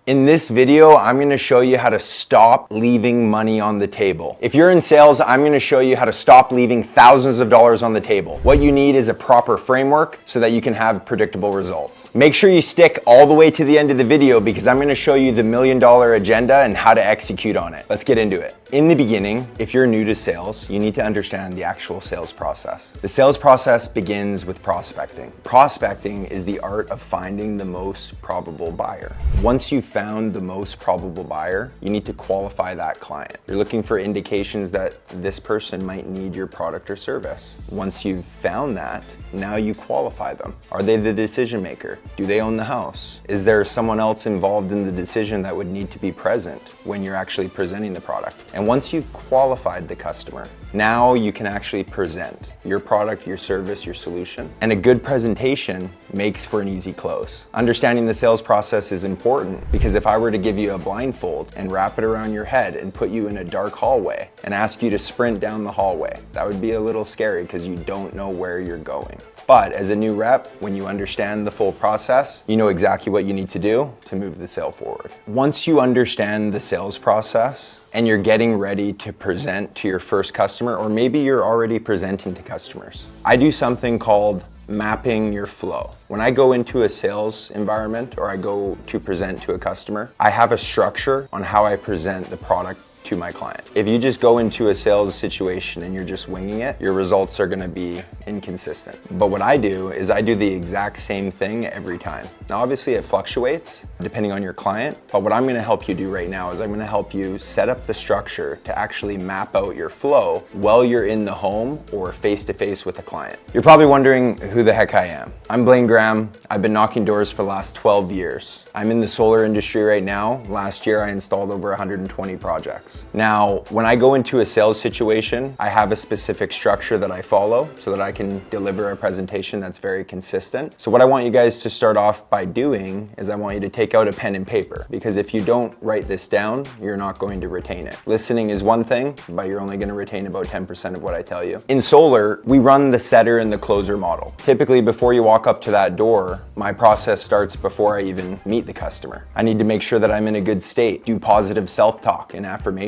In this video, I'm gonna show you how to stop leaving money on the table. If you're in sales, I'm gonna show you how to stop leaving thousands of dollars on the table. What you need is a proper framework so that you can have predictable results. Make sure you stick all the way to the end of the video because I'm gonna show you the $1 million agenda and how to execute on it. Let's get into it. In the beginning, if you're new to sales, you need to understand the actual sales process. The sales process begins with prospecting. Prospecting is the art of finding the most probable buyer. Once you've found the most probable buyer, you need to qualify that client. You're looking for indications that this person might need your product or service. Once you've found that, now you qualify them. Are they the decision maker? Do they own the house? Is there someone else involved in the decision that would need to be present when you're actually presenting the product? And once you've qualified the customer, now you can actually present your product, your service, your solution. And a good presentation makes for an easy close. Understanding the sales process is important because if I were to give you a blindfold and wrap it around your head and put you in a dark hallway and ask you to sprint down the hallway, that would be a little scary because you don't know where you're going. But as a new rep, when you understand the full process, you know exactly what you need to do to move the sale forward. Once you understand the sales process and you're getting ready to present to your first customer, or maybe you're already presenting to customers, I do something called mapping your flow. When I go into a sales environment or I go to present to a customer, I have a structure on how I present the product to my client. If you just go into a sales situation and you're just winging it, your results are gonna be inconsistent. But what I do is I do the exact same thing every time. Now obviously it fluctuates depending on your client, but what I'm gonna help you do right now is I'm gonna help you set up the structure to actually map out your flow while you're in the home or face-to-face with a client. You're probably wondering who the heck I am. I'm Blaine Graham. I've been knocking doors for the last 12 years. I'm in the solar industry right now. Last year I installed over 120 projects. Now, when I go into a sales situation, I have a specific structure that I follow so that I can deliver a presentation that's very consistent. So what I want you guys to start off by doing is I want you to take out a pen and paper, because if you don't write this down, you're not going to retain it. Listening is one thing, but you're only going to retain about 10% of what I tell you. In solar, we run the setter and the closer model. Typically, before you walk up to that door, my process starts before I even meet the customer. I need to make sure that I'm in a good state, do positive self-talk and affirmations.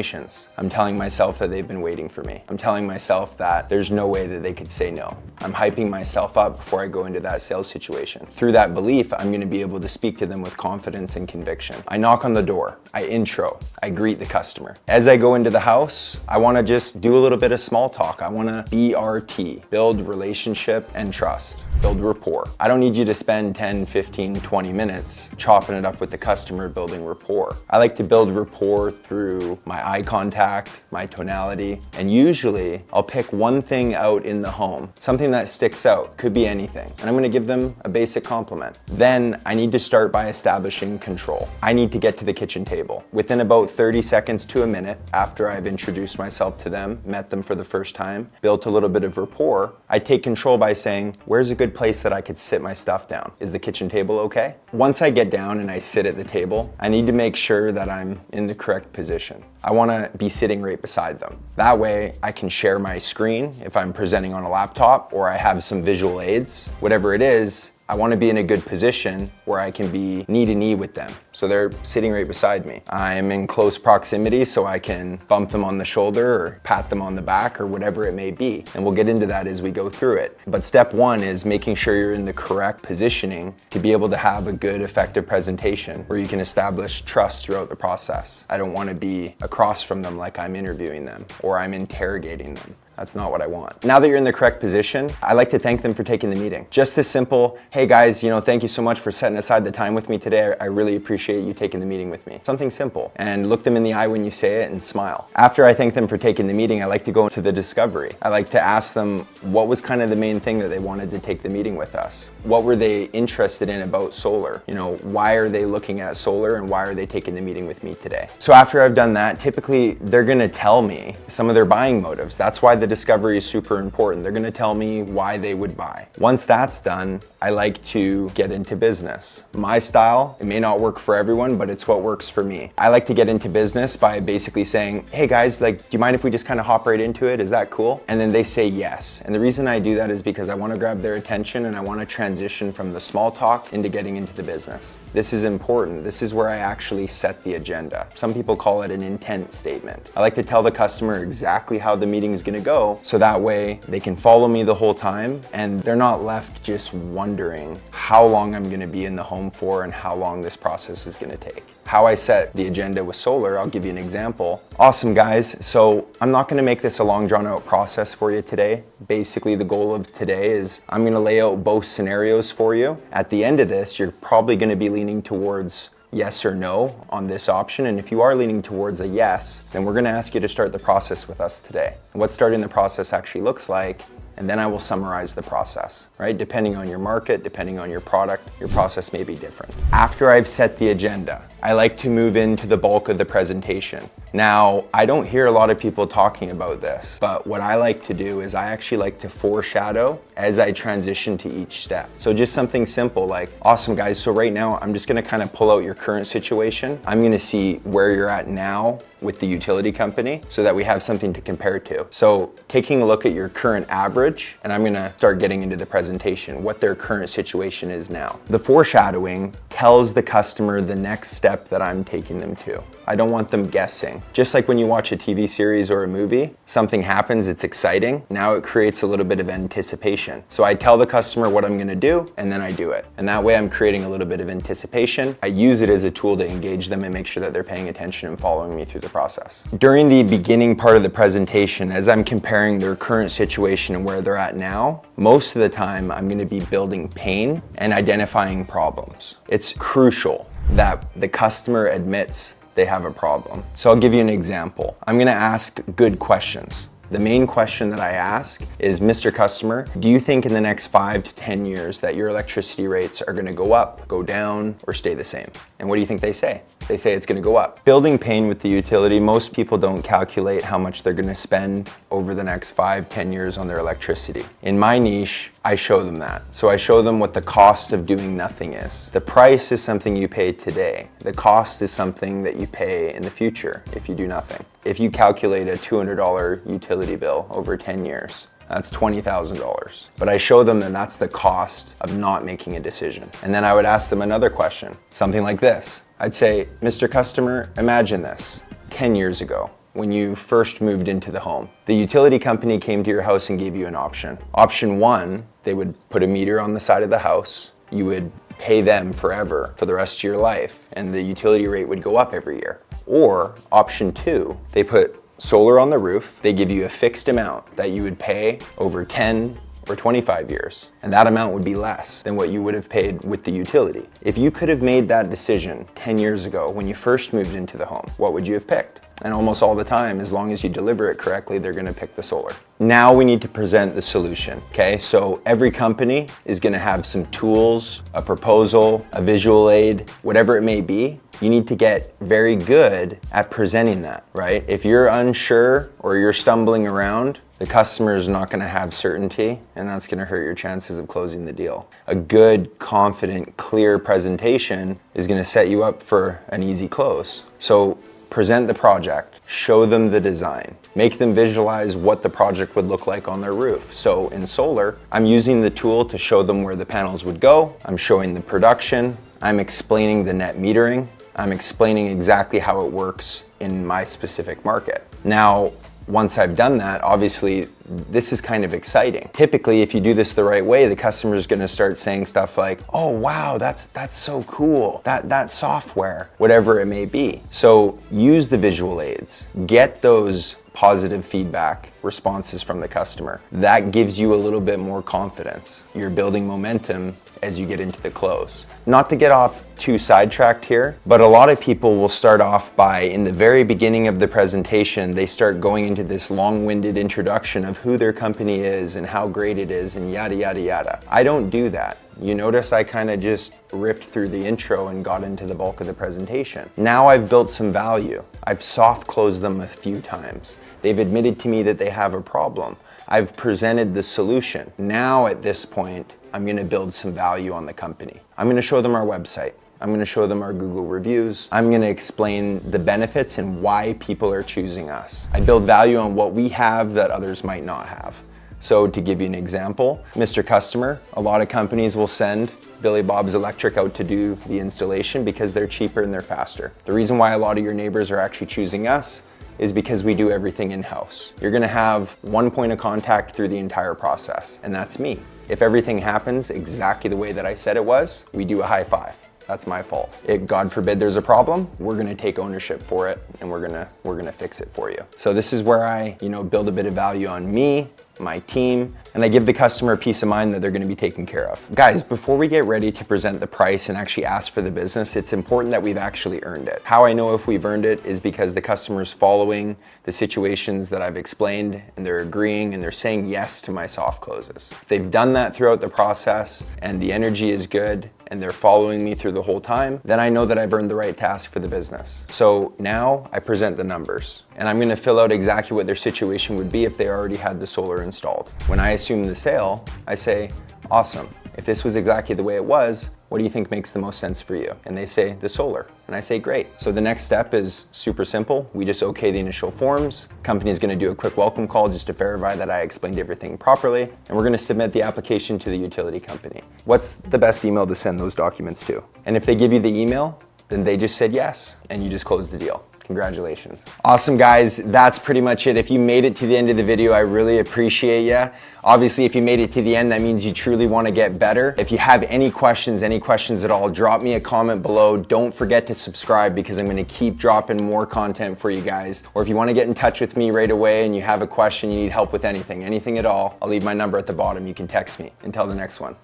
I'm telling myself that they've been waiting for me. I'm telling myself that there's no way that they could say no. I'm hyping myself up before I go into that sales situation. Through that belief, I'm going to be able to speak to them with confidence and conviction. I knock on the door, I intro, I greet the customer. As I go into the house, I want to just do a little bit of small talk. I want to BRT, build relationship and trust. Build rapport. I don't need you to spend 10, 15, 20 minutes chopping it up with the customer building rapport. I like to build rapport through my eye contact, my tonality, and usually I'll pick one thing out in the home, something that sticks out, could be anything, and I'm gonna give them a basic compliment. Then I need to start by establishing control. I need to get to the kitchen table. Within about 30 seconds to a minute after I've introduced myself to them, met them for the first time, built a little bit of rapport, I take control by saying, where's a good place that I could sit my stuff down? Is the kitchen table okay? Once I get down and I sit at the table, I need to make sure that I'm in the correct position. I want to be sitting right beside them. That way I can share my screen if I'm presenting on a laptop or I have some visual aids. Whatever it is, I want to be in a good position where I can be knee to knee with them. So they're sitting right beside me. I'm in close proximity so I can bump them on the shoulder or pat them on the back or whatever it may be. And we'll get into that as we go through it. But step one is making sure you're in the correct positioning to be able to have a good, effective presentation where you can establish trust throughout the process. I don't want to be across from them like I'm interviewing them or I'm interrogating them. That's not what I want. Now that you're in the correct position, I like to thank them for taking the meeting. Just this simple, hey guys, thank you so much for setting aside the time with me today. I really appreciate you taking the meeting with me. Something simple. And look them in the eye when you say it and smile. After I thank them for taking the meeting, I like to go into the discovery. I like to ask them what was kind of the main thing that they wanted to take the meeting with us. What were they interested in about solar? Why are they looking at solar and why are they taking the meeting with me today? So after I've done that, typically they're gonna tell me some of their buying motives. That's why the discovery is super important. They're gonna tell me why they would buy. Once that's done, I like to get into business. My style, it may not work for everyone, but it's what works for me. I like to get into business by basically saying, hey guys, do you mind if we just kind of hop right into it? Is that cool? And then they say yes. And the reason I do that is because I want to grab their attention and I want to transition from the small talk into getting into the business. This is important. This is where I actually set the agenda. Some people call it an intent statement. I like to tell the customer exactly how the meeting is gonna go, so that way they can follow me the whole time and they're not left just wondering how long I'm gonna be in the home for and how long this process is gonna take. How I set the agenda with solar, I'll give you an example. Awesome, guys. So I'm not gonna make this a long drawn out process for you today. Basically, the goal of today is I'm gonna lay out both scenarios for you. At the end of this, you're probably gonna be leaning towards yes or no on this option. And if you are leaning towards a yes, then we're gonna ask you to start the process with us today. And what starting the process actually looks like, and then I will summarize the process, right? Depending on your market, depending on your product, your process may be different. After I've set the agenda, I like to move into the bulk of the presentation. Now, I don't hear a lot of people talking about this, but what I like to do is I actually like to foreshadow as I transition to each step. So just something simple like, awesome guys, so right now I'm just gonna kind of pull out your current situation. I'm gonna see where you're at now with the utility company so that we have something to compare to. So taking a look at your current average, and I'm gonna start getting into the presentation, what their current situation is now. The foreshadowing tells the customer the next step that I'm taking them to. I don't want them guessing. Just like when you watch a TV series or a movie, something happens, it's exciting. Now it creates a little bit of anticipation. So I tell the customer what I'm gonna do, and then I do it. And that way I'm creating a little bit of anticipation. I use it as a tool to engage them and make sure that they're paying attention and following me through the process. During the beginning part of the presentation, as I'm comparing their current situation and where they're at now, most of the time I'm gonna be building pain and identifying problems. It's crucial that the customer admits they have a problem. So I'll give you an example. I'm gonna ask good questions. The main question that I ask is, Mr. Customer, do you think in the next 5 to 10 years that your electricity rates are gonna go up, go down, or stay the same? And what do you think they say? They say it's gonna go up. Building pain with the utility, most people don't calculate how much they're gonna spend over the next 5, 10 years on their electricity. In my niche, I show them that. So I show them what the cost of doing nothing is. The price is something you pay today. The cost is something that you pay in the future if you do nothing. If you calculate a $200 utility bill over 10 years, that's $20,000. But I show them that that's the cost of not making a decision. And then I would ask them another question, something like this. I'd say, Mr. Customer, imagine this, 10 years ago, when you first moved into the home. The utility company came to your house and gave you an option. Option 1, they would put a meter on the side of the house. You would pay them forever for the rest of your life, and the utility rate would go up every year. Or option 2, they put solar on the roof. They give you a fixed amount that you would pay over 10 or 25 years. And that amount would be less than what you would have paid with the utility. If you could have made that decision 10 years ago when you first moved into the home, what would you have picked? And almost all the time, as long as you deliver it correctly, they're gonna pick the solar. Now we need to present the solution, okay? So every company is gonna have some tools, a proposal, a visual aid, whatever it may be. You need to get very good at presenting that, right? If you're unsure or you're stumbling around, the customer is not gonna have certainty, and that's gonna hurt your chances of closing the deal. A good, confident, clear presentation is gonna set you up for an easy close. So present the project, show them the design, make them visualize what the project would look like on their roof. So in solar, I'm using the tool to show them where the panels would go, I'm showing the production, I'm explaining the net metering, I'm explaining exactly how it works in my specific market. Now, once I've done that, obviously, this is kind of exciting. Typically, if you do this the right way, the customer is gonna start saying stuff like, oh wow, that's so cool, that software, whatever it may be. So use the visual aids, get those positive feedback responses from the customer. That gives you a little bit more confidence. You're building momentum as you get into the close. Not to get off too sidetracked here, but a lot of people will start off by, in the very beginning of the presentation, they start going into this long-winded introduction of who their company is and how great it is and yada, yada, yada. I don't do that. You notice I kind of just ripped through the intro and got into the bulk of the presentation. Now I've built some value. I've soft closed them a few times. They've admitted to me that they have a problem. I've presented the solution. Now at this point, I'm gonna build some value on the company. I'm gonna show them our website. I'm gonna show them our Google reviews. I'm gonna explain the benefits and why people are choosing us. I build value on what we have that others might not have. So to give you an example, Mr. Customer, a lot of companies will send Billy Bob's Electric out to do the installation because they're cheaper and they're faster. The reason why a lot of your neighbors are actually choosing us is because we do everything in-house. You're gonna have one point of contact through the entire process, and that's me. If everything happens exactly the way that I said it was, we do a high five. That's my fault. If God forbid there's a problem, we're gonna take ownership for it and we're gonna fix it for you. So this is where I, build a bit of value on me, my team, and I give the customer peace of mind that they're gonna be taken care of. Guys, before we get ready to present the price and actually ask for the business, it's important that we've actually earned it. How I know if we've earned it is because the customer's following the situations that I've explained and they're agreeing and they're saying yes to my soft closes. If they've done that throughout the process and the energy is good and they're following me through the whole time, then I know that I've earned the right to ask for the business. So now I present the numbers and I'm gonna fill out exactly what their situation would be if they already had the solar installed. When I assume the sale, I say, awesome. If this was exactly the way it was, what do you think makes the most sense for you? And they say, the solar. And I say, great. So the next step is super simple. We just okay the initial forms. Company's gonna do a quick welcome call just to verify that I explained everything properly. And we're gonna submit the application to the utility company. What's the best email to send those documents to? And if they give you the email, then they just said yes, and you just closed the deal. Congratulations. Awesome, guys. That's pretty much it. If you made it to the end of the video, I really appreciate you. Obviously, if you made it to the end, that means you truly want to get better. If you have any questions at all, drop me a comment below. Don't forget to subscribe because I'm going to keep dropping more content for you guys. Or if you want to get in touch with me right away and you have a question, you need help with anything at all, I'll leave my number at the bottom. You can text me. Until the next one.